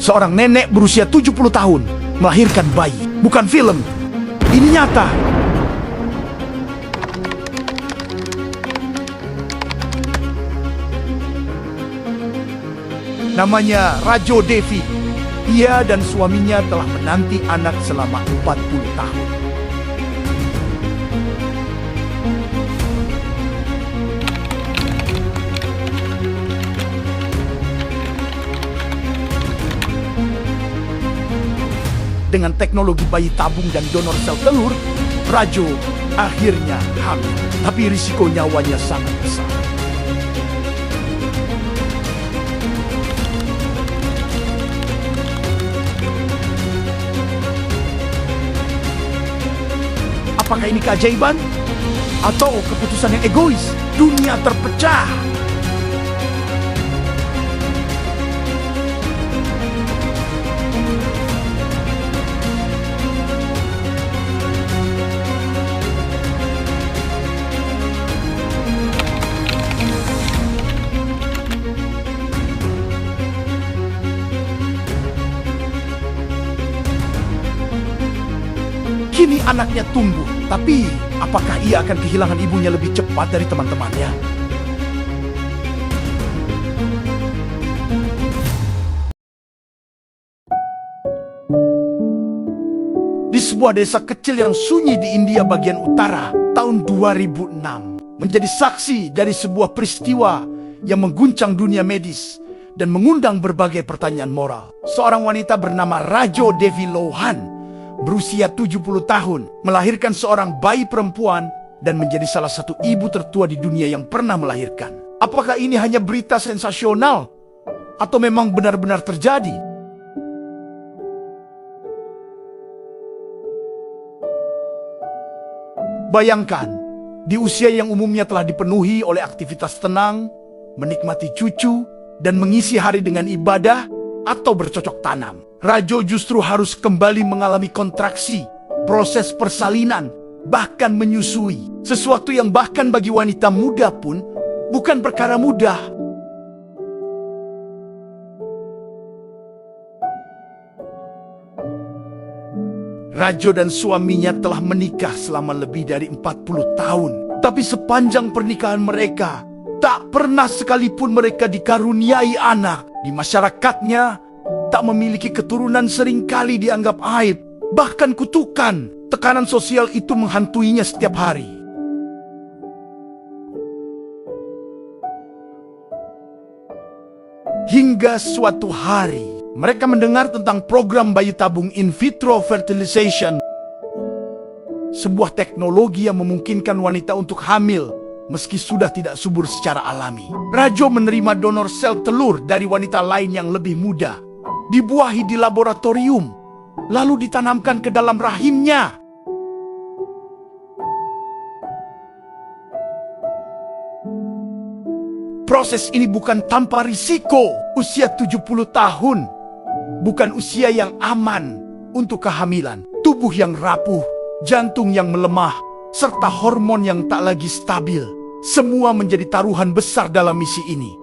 Seorang nenek berusia 70 tahun melahirkan bayi. Bukan film, ini nyata. Namanya Rajo Devi. Ia dan suaminya telah menanti anak selama 40 tahun. Dengan teknologi bayi tabung dan donor sel telur, Rajo akhirnya hamil. Tapi risiko nyawanya sangat besar. Apakah ini keajaiban? Atau keputusan yang egois? Dunia terpecah. Kini anaknya tumbuh, tapi apakah ia akan kehilangan ibunya lebih cepat dari teman-temannya? Di sebuah desa kecil yang sunyi di India bagian utara, tahun 2006, menjadi saksi dari sebuah peristiwa yang mengguncang dunia medis dan mengundang berbagai pertanyaan moral. Seorang wanita bernama Rajo Devi Lohan berusia 70 tahun, melahirkan seorang bayi perempuan dan menjadi salah satu ibu tertua di dunia yang pernah melahirkan. Apakah ini hanya berita sensasional atau memang benar-benar terjadi? Bayangkan, di usia yang umumnya telah dipenuhi oleh aktivitas tenang, menikmati cucu, dan mengisi hari dengan ibadah atau bercocok tanam, Rajo justru harus kembali mengalami kontraksi, proses persalinan, bahkan menyusui. Sesuatu yang bahkan bagi wanita muda pun bukan perkara mudah. Rajo dan suaminya telah menikah selama lebih dari 40 tahun. Tapi sepanjang pernikahan mereka, tak pernah sekalipun mereka dikaruniai anak. Di masyarakatnya, tak memiliki keturunan seringkali dianggap aib, bahkan kutukan. Tekanan sosial itu menghantuinya setiap hari. Hingga suatu hari, mereka mendengar tentang program bayi tabung in vitro fertilization. Sebuah teknologi yang memungkinkan wanita untuk hamil meski sudah tidak subur secara alami. Rajo menerima donor sel telur dari wanita lain yang lebih muda, dibuahi di laboratorium, lalu ditanamkan ke dalam rahimnya. Proses ini bukan tanpa risiko. Usia 70 tahun bukan usia yang aman untuk kehamilan. Tubuh yang rapuh, jantung yang melemah, serta hormon yang tak lagi stabil. Semua menjadi taruhan besar dalam misi ini.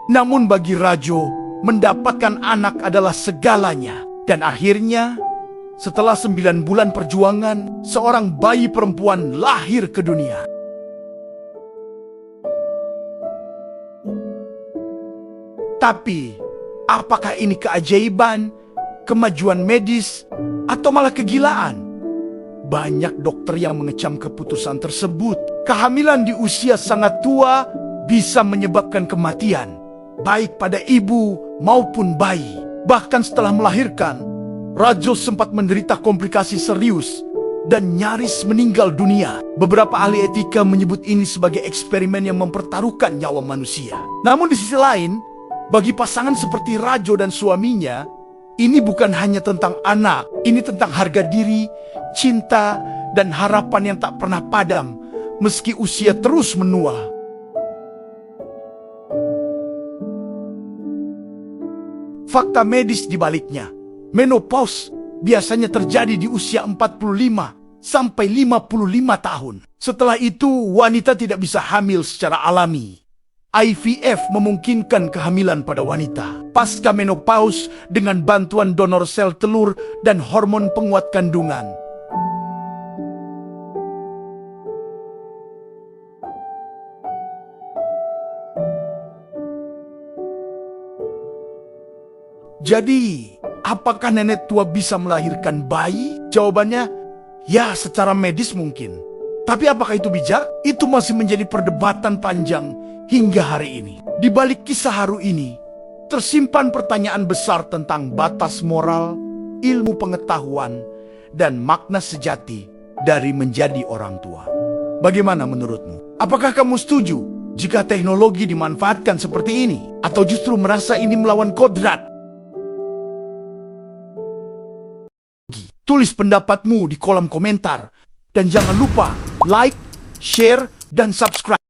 Namun bagi Rajo, mendapatkan anak adalah segalanya. Dan akhirnya, setelah 9 bulan perjuangan, seorang bayi perempuan lahir ke dunia. Tapi, apakah ini keajaiban, kemajuan medis, atau malah kegilaan? Banyak dokter yang mengecam keputusan tersebut. Kehamilan di usia sangat tua bisa menyebabkan kematian, baik pada ibu maupun bayi. Bahkan setelah melahirkan, Rajo sempat menderita komplikasi serius dan nyaris meninggal dunia. Beberapa ahli etika menyebut ini sebagai eksperimen yang mempertaruhkan nyawa manusia. Namun di sisi lain, bagi pasangan seperti Rajo dan suaminya, ini bukan hanya tentang anak, ini tentang harga diri, cinta, dan harapan yang tak pernah padam meski usia terus menua. Fakta medis di baliknya, menopause biasanya terjadi di usia 45 sampai 55 tahun. Setelah itu, wanita tidak bisa hamil secara alami. IVF memungkinkan kehamilan pada wanita pasca menopause dengan bantuan donor sel telur dan hormon penguat kandungan. Jadi, apakah nenek tua bisa melahirkan bayi? Jawabannya, ya secara medis mungkin. Tapi apakah itu bijak? Itu masih menjadi perdebatan panjang hingga hari ini. Di balik kisah haru ini, tersimpan pertanyaan besar tentang batas moral, ilmu pengetahuan, dan makna sejati dari menjadi orang tua. Bagaimana menurutmu? Apakah kamu setuju jika teknologi dimanfaatkan seperti ini? Atau justru merasa ini melawan kodrat? Tulis pendapatmu di kolom komentar. Dan jangan lupa like, share, dan subscribe.